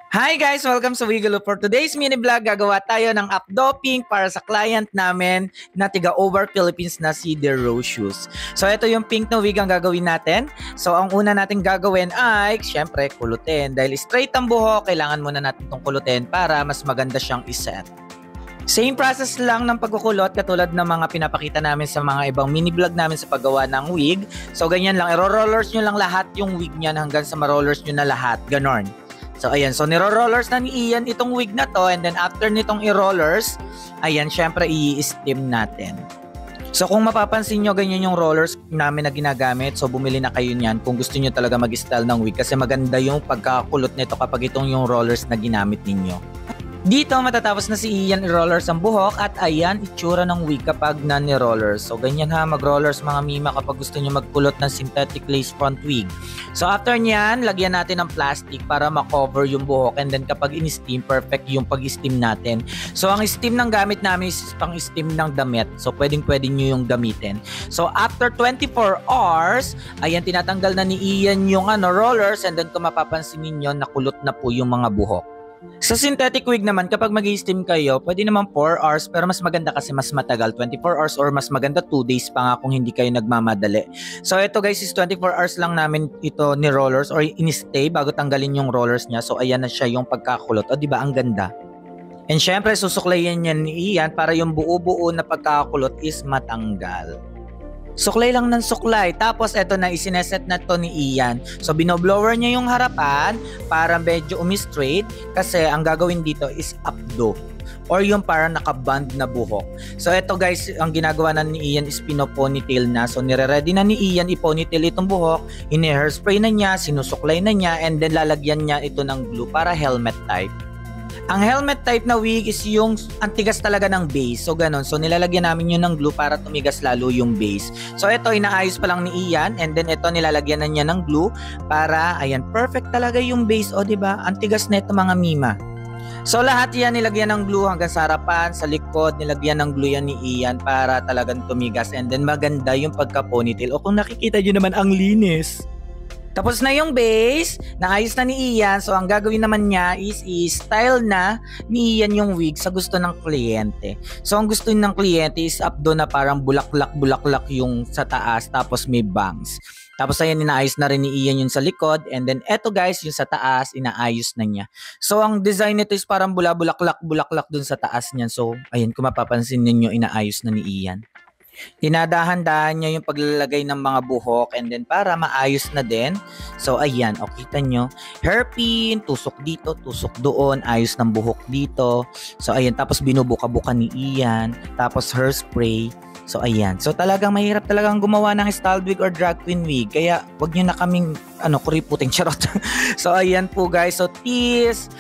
Hi guys! Welcome sa Wigalo. For today's mini vlog, gagawa tayo ng updo pink para sa client namin na tiga over Philippines na si The Rose Shoes. So ito yung pink na wig ang gagawin natin. So ang una natin gagawin ay syempre kulutin. Dahil straight ang buhok, kailangan muna natin itong kulutin para mas maganda siyang iset. Same process lang ng pagkukulot katulad ng mga pinapakita namin sa mga ibang mini vlog namin sa paggawa ng wig. So ganyan lang, iro-rollers nyo lang lahat yung wig niyan hanggang sa ma-rollers nyo na lahat. Ganon. So ayan, so niro-rollers na ni Ian itong wig na to, and then after nitong i-rollers, ayan, syempre i-steam natin. So kung mapapansin nyo, ganyan yung rollers namin na ginagamit, so bumili na kayo niyan kung gusto nyo talaga mag-style ng wig kasi maganda yung pagkakulot nito kapag itong yung rollers na ginamit ninyo. Dito matatapos na si Ian i-rollers ang buhok at ayan itsura ng wig kapag na-rollers. So ganyan ha, mag-rollers mga mima kapag gusto niyo magkulot ng synthetic lace front wig. So after niyan, lagyan natin ng plastic para ma-cover yung buhok, and then kapag in-steam, perfect yung pag-steam natin. So ang steam ng gamit namin is pang-steam ng damit. So pwedeng nyo yung gamitin. So after 24 hours, ayan tinatanggal na ni Ian yung rollers, and then kung mapapansin niyo, nakulot na po yung mga buhok. Sa synthetic wig naman, kapag mag-steam kayo, pwede naman 4 hours, pero mas maganda kasi mas matagal, 24 hours, or mas maganda 2 days pa nga kung hindi kayo nagmamadali. So ito guys is 24 hours lang namin ito ni rollers or in-stay bago tanggalin yung rollers niya. So ayan na siya yung pagkakulot. O diba ang ganda? And syempre susuklayan niya ni Ian para yung buo-buo na pagkakulot is matanggal. Suklay lang ng suklay. Tapos eto na, isineset na to ni Ian. So binoblower niya yung harapan para medyo umi-straight kasi ang gagawin dito is updo or yung para nakaband na buhok. So eto guys, ang ginagawa na ni Ian is pino-ponytail na. So nire-ready na ni Ian i-ponytail itong buhok, ini-hairspray na niya, sinusuklay na niya, and then lalagyan niya ito ng glue para helmet type. Ang helmet type na wig is yung antigas talaga ng base. So ganon. So nilalagyan namin yun ng glue para tumigas lalo yung base. So ito inaayos pa lang ni Ian, and then ito nilalagyan na niya ng glue para ayan perfect talaga yung base. O diba? Antigas na ito mga mima. So lahat yan nilagyan ng glue hanggang sa harapan, sa likod, nilagyan ng glue yan ni Ian para talagang tumigas, and then maganda yung pagka-ponytail. O kung nakikita nyo naman, ang linis. Tapos na yung base, naayos na ni Ian. So ang gagawin naman niya is i-style na ni Ian yung wig sa gusto ng kliyente. So ang gusto ng kliyente is updo na parang bulaklak yung sa taas, tapos may bangs. Tapos ayan, inaayos na rin ni Ian yung sa likod, and then eto guys, yung sa taas, inaayos na niya. So ang design nito is parang bulaklak dun sa taas niyan. So ayan, kung mapapansin ninyo, inaayos na ni Ian. Dinadahan-dahan niya yung paglalagay ng mga buhok, and then para maayos na din. So ayan, o kita nyo, hairpin, tusok dito, tusok doon, ayos ng buhok dito. So ayan, tapos binubuka-buka ni Ian, tapos hairspray. So ayan, so talagang mahirap talagang gumawa ng styled wig or drag queen wig, kaya wag nyo na kaming kuriputing, charot. So ayan po guys, so tease,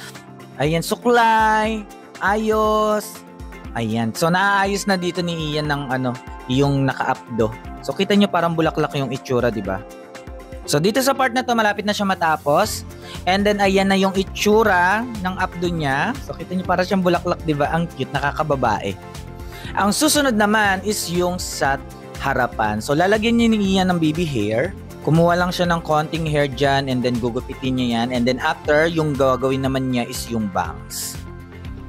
ayan, suklay, ayos. Ayan, so naayos na dito ni Ian ng yung naka-updo. So kita nyo parang bulaklak yung itsura, di ba? So dito sa part na to, malapit na siya matapos. And then ayan na yung itsura ng updo niya. So kita nyo parang siyang bulaklak, di ba? Ang cute, nakakababae. Ang susunod naman is yung sa harapan. So lalagyan niya ni Ian ng baby hair. Kumuha lang siya ng konting hair dyan, and then gugupitin niya yan. And then after, yung gagawin naman niya is yung bangs.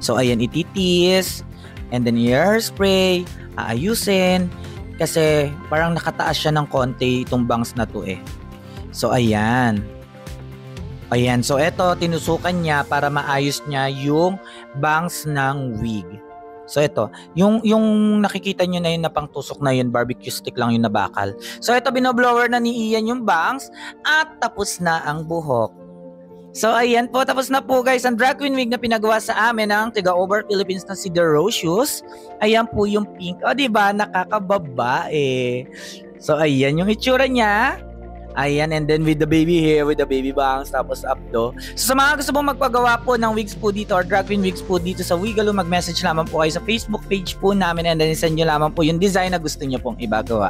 So ayan, ititis. And then yung hairspray, aayusin. Kasi parang nakataas siya ng konti itong bangs na to eh. So ayan. Ayan, so eto, tinusukan niya para maayos niya yung bangs ng wig. So ito, yung nakikita nyo na yun na pang tusok na yun, barbecue stick lang yung nabakal. So ito, binoblower na ni Ian yung bangs at tapos na ang buhok. So ayan po, tapos na po guys ang drag queen wig na pinagawa sa amin ng tiga over Philippines na si The Rose Shoes. Ayan po yung pink. O diba, nakakababae. So ayan yung itsura niya. Ayan, and then with the baby hair, with the baby bangs, tapos updo. So sa mga gusto pong magpagawa po ng wigs po dito or drag queen wigs po dito sa Wigalo, mag-message lamang po kayo sa Facebook page po namin, and then send nyo lamang po yung design na gusto nyo pong ibagawa.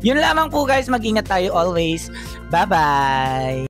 Yun lamang po guys, mag-ingat tayo always. Bye-bye!